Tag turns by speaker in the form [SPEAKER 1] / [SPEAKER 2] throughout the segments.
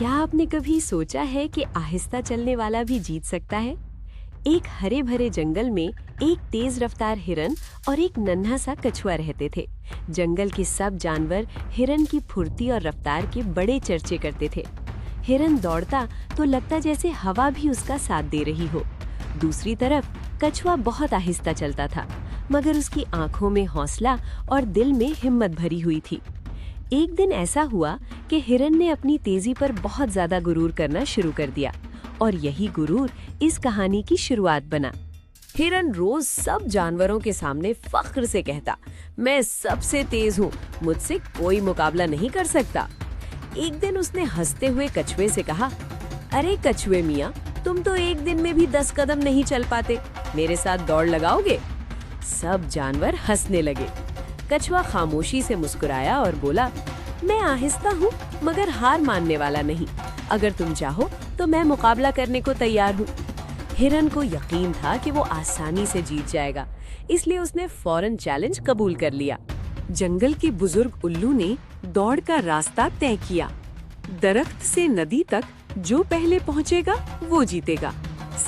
[SPEAKER 1] क्या आपने कभी सोचा है कि आहिस्ता चलने वाला भी जीत सकता है? एक हरे भरे जंगल में एक तेज रफ्तार हिरन और एक नन्हा सा कछुआ रहते थे। जंगल के सब जानवर हिरन की फुर्ती और रफ्तार के बड़े चर्चे करते थे। हिरन दौड़ता तो लगता जैसे हवा भी उसका साथ दे रही हो। दूसरी तरफ कछुआ बहुत आहिस्ता चलता था, मगर उसकी आंखों में हौसला और दिल में हिम्मत भरी हुई थी। एक दिन ऐसा हुआ कि हिरन ने अपनी तेजी पर बहुत ज्यादा गुरूर करना शुरू कर दिया और यही गुरूर इस कहानी की शुरुआत बना। हिरन रोज सब जानवरों के सामने फख्र से कहता, मैं सबसे तेज हूँ, मुझसे कोई मुकाबला नहीं कर सकता। एक दिन उसने हंसते हुए कछुए से कहा, अरे कछुए मियाँ, तुम तो एक दिन में भी 10 कदम नहीं चल पाते, मेरे साथ दौड़ लगाओगे? सब जानवर हंसने लगे। कछुआ खामोशी से मुस्कुराया और बोला, मैं आहिस्ता हूँ मगर हार मानने वाला नहीं। अगर तुम चाहो तो मैं मुकाबला करने को तैयार हूँ। हिरन को यकीन था कि वो आसानी से जीत जाएगा, इसलिए उसने फौरन चैलेंज कबूल कर लिया। जंगल के बुजुर्ग उल्लू ने दौड़ का रास्ता तय किया। दरख्त से नदी तक जो पहले पहुँचेगा वो जीतेगा।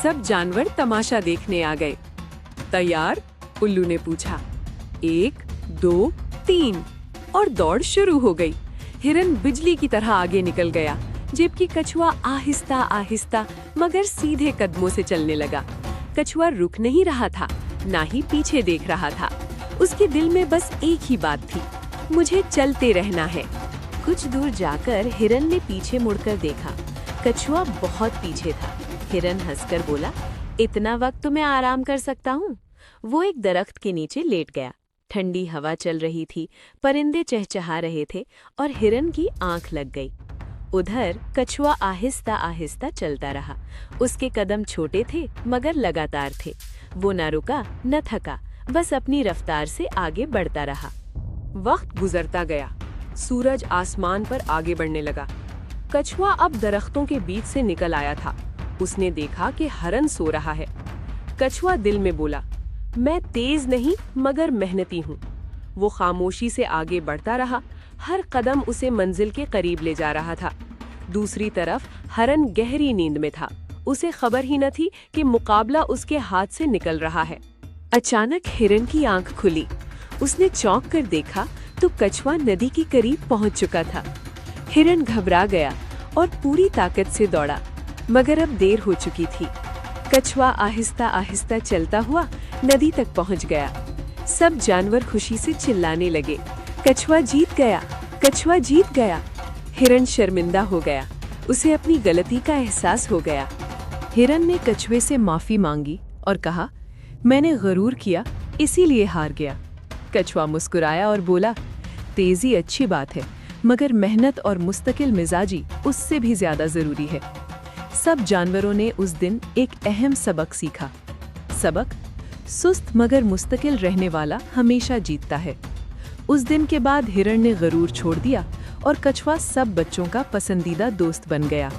[SPEAKER 1] सब जानवर तमाशा देखने आ गए। तैयार? उल्लू ने पूछा। 1, 2, 3 और दौड़ शुरू हो गई। हिरन बिजली की तरह आगे निकल गया, जबकि कछुआ आहिस्ता आहिस्ता मगर सीधे कदमों से चलने लगा। कछुआ रुक नहीं रहा था, ना ही पीछे देख रहा था। उसके दिल में बस एक ही बात थी, मुझे चलते रहना है। कुछ दूर जाकर हिरन ने पीछे मुड़कर देखा। कछुआ बहुत पीछे था। हिरन हंसकर बोला, इतना वक्त तो मैं आराम कर सकता हूँ। वो एक दरख्त के नीचे लेट गया। ठंडी हवा चल रही थी, परिंदे चहचहा रहे थे और हिरन की आंख लग गई। उधर कछुआ आहिस्ता आहिस्ता चलता रहा। उसके कदम छोटे थे मगर लगातार थे। वो न रुका न थका, बस अपनी रफ्तार से आगे बढ़ता रहा। वक्त गुजरता गया। सूरज आसमान पर आगे बढ़ने लगा। कछुआ अब दरख्तों के बीच से निकल आया था। उसने देखा कि हिरन सो रहा है। कछुआ दिल में बोला, मैं तेज नहीं मगर मेहनती हूँ। वो खामोशी से आगे बढ़ता रहा। हर कदम उसे मंजिल के करीब ले जा रहा था। दूसरी तरफ हिरन गहरी नींद में था। उसे खबर ही न थी कि मुकाबला उसके हाथ से निकल रहा है। अचानक हिरन की आंख खुली। उसने चौंक कर देखा तो कछुआ नदी के करीब पहुंच चुका था। हिरन घबरा गया और पूरी ताकत से दौड़ा, मगर अब देर हो चुकी थी। कछुआ आहिस्ता आहिस्ता चलता हुआ नदी तक पहुंच गया। सब जानवर खुशी से चिल्लाने लगे, कछुआ जीत गया, कछुआ जीत गया। हिरन शर्मिंदा हो गया। उसे अपनी गलती का एहसास हो गया। हिरन ने कछुए से माफी मांगी और कहा, मैंने गरूर किया इसीलिए हार गया। कछुआ मुस्कुराया और बोला, तेजी अच्छी बात है, मगर मेहनत और मुस्तकिल मिजाजी उससे भी ज्यादा जरूरी है। सब जानवरों ने उस दिन एक अहम सबक सीखा। सबक, सुस्त मगर मुस्तकिल रहने वाला हमेशा जीतता है। उस दिन के बाद हिरन ने गरूर छोड़ दिया और कछुआ सब बच्चों का पसंदीदा दोस्त बन गया।